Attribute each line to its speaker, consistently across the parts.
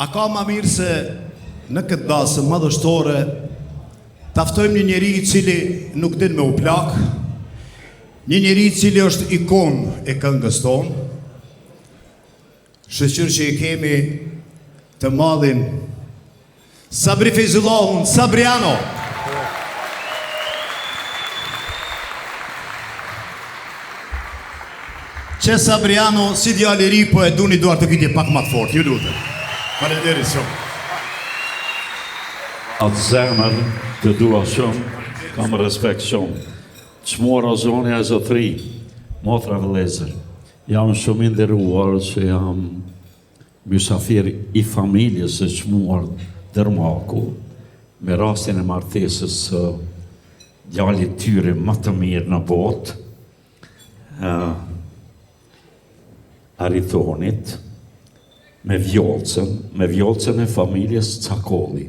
Speaker 1: A ka ma mirë se në këtë dasë madhështore taftojmë një njeri I cili nuk din me u plak, një njeri I cili është ikon e këngës tonë, shëqyrë që I kemi të madhin Sabri Fejzullahun, Sabriano. Që Sabriano, si djali ri, po e duni duar të kytje pak më të fort, ju lutem. Faleminderit shumë.
Speaker 2: Atë zemër të dua shumë, kam respekt shumë. Çmuara zonja e Zotëri, motra vëllezër. Jam shumë I nderuar që jam mysafir I familjes së çmuar Dërmaku, me rastin e martesës së djalit tyre më të mirë në botë, Aritonit, me vjollcën e familjes Cakolli.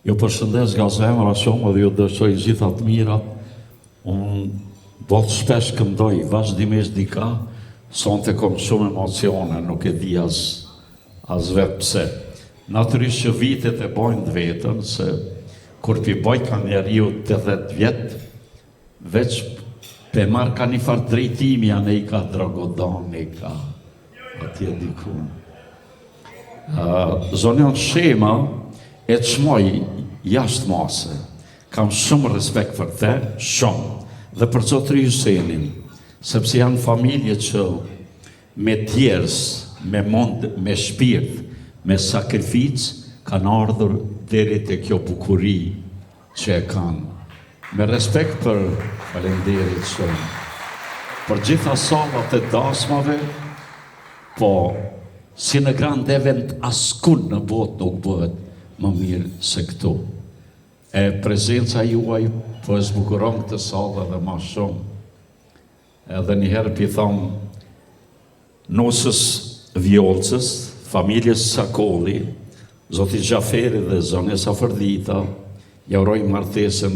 Speaker 2: Jo përshëndes nga zemra shumë dhe ju dëshoj gjitha të mirat, unë botë shpesh këndoj, vazhdimisht dika, sonte kom shumë emocione, nuk e di as vetë pse. Natyrisht që vitet e bojnë të vetën, se kur pi boj ka njeriu 80 vjetë, veç pe marrë ka një farë drejtimi, anë I ka dragodan, I ka atje dikun. Zonjan Shema e çmoj jashtë mase. Kam shumë respekt për te, shumë. Dhe për Zotëri Hysenin, sepse janë familje që me tjerës, me mund, me shpirt, me sakrific, kanë ardhur deri te kjo bukuri që e kanë. Me respekt për falenderit shumë, për gjitha sallat e dasmave, po si në grand event askun në botë nuk bëhet më mirë se këtu. E prezenca juaj po e zbukuron këtë sallë dhe ma shumë. Edhe njëherë pi thonë nosës vjollcës, familjes Cakolli, Zoti Gjaferi dhe zonja Safardita, ja uroj martesën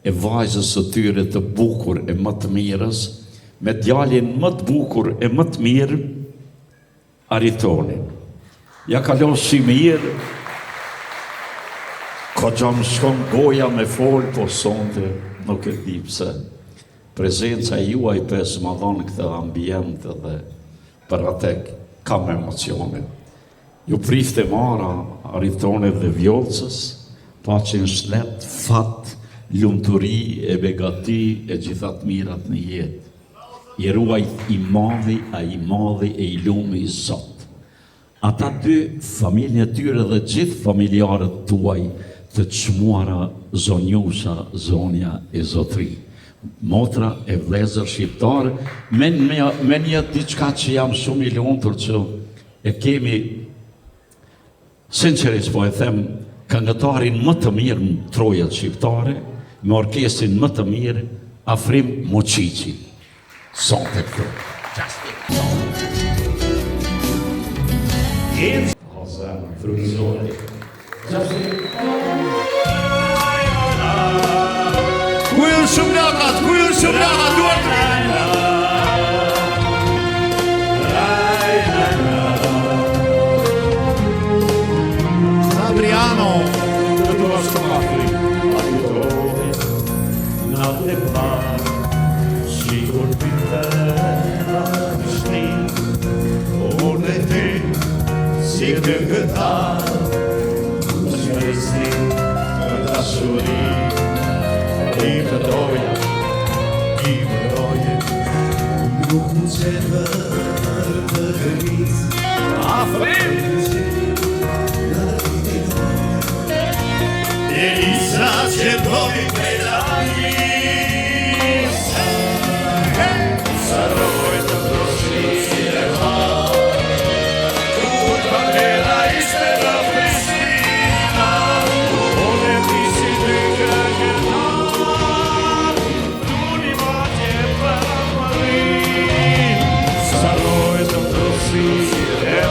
Speaker 2: e vajzës së tyre të bukur e më të mirës, me djalin më të bukur e më të mirë, Aritonin. Ja kalon si mirë, ka gjam shkon goja me folë, po sonte nuk e di pse. Prezenca juaj pes më dhonë këtë ambient dhe për atek kam emocione. Ju prifte mara Aritonit dhe vjollcës, pa që në shlet, fat, lumturi e begati e gjithat mirat në jetë. I ruajt I madhi, a I madhi e I lumi I Zot. Ata dy familje tyre dhe gjithë familjarët tuaj të çmuara zonjusha, zonja e Zotëri. Motra e vlezër shqiptarë, me një diçka që jam shumë I lumtur që e kemi, sinqerisht po e them, këngëtarin më të mirë në trojat shqiptare, me orkestrin më të mirë, Afrim Muqiqi. Sonte këtu.
Speaker 1: Ku ju shumë lakat, duar të Sabriano,
Speaker 2: të të vashtë Afri, natë e parë, shikur pitera në shtrinë, unë e ty, si të këtarë, në shpresni, në dashuri, I përdoja, nuk më qenë të gërisë, Afrim! Elisa që doli pedali, saroj të proshire kur bandera ishte në Pristina, unë e visi të këgënar, duni matje për Marin, saroj të proshire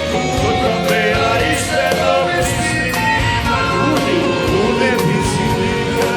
Speaker 2: kur bandera ishte në Pristina, unë e visi të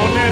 Speaker 1: Unë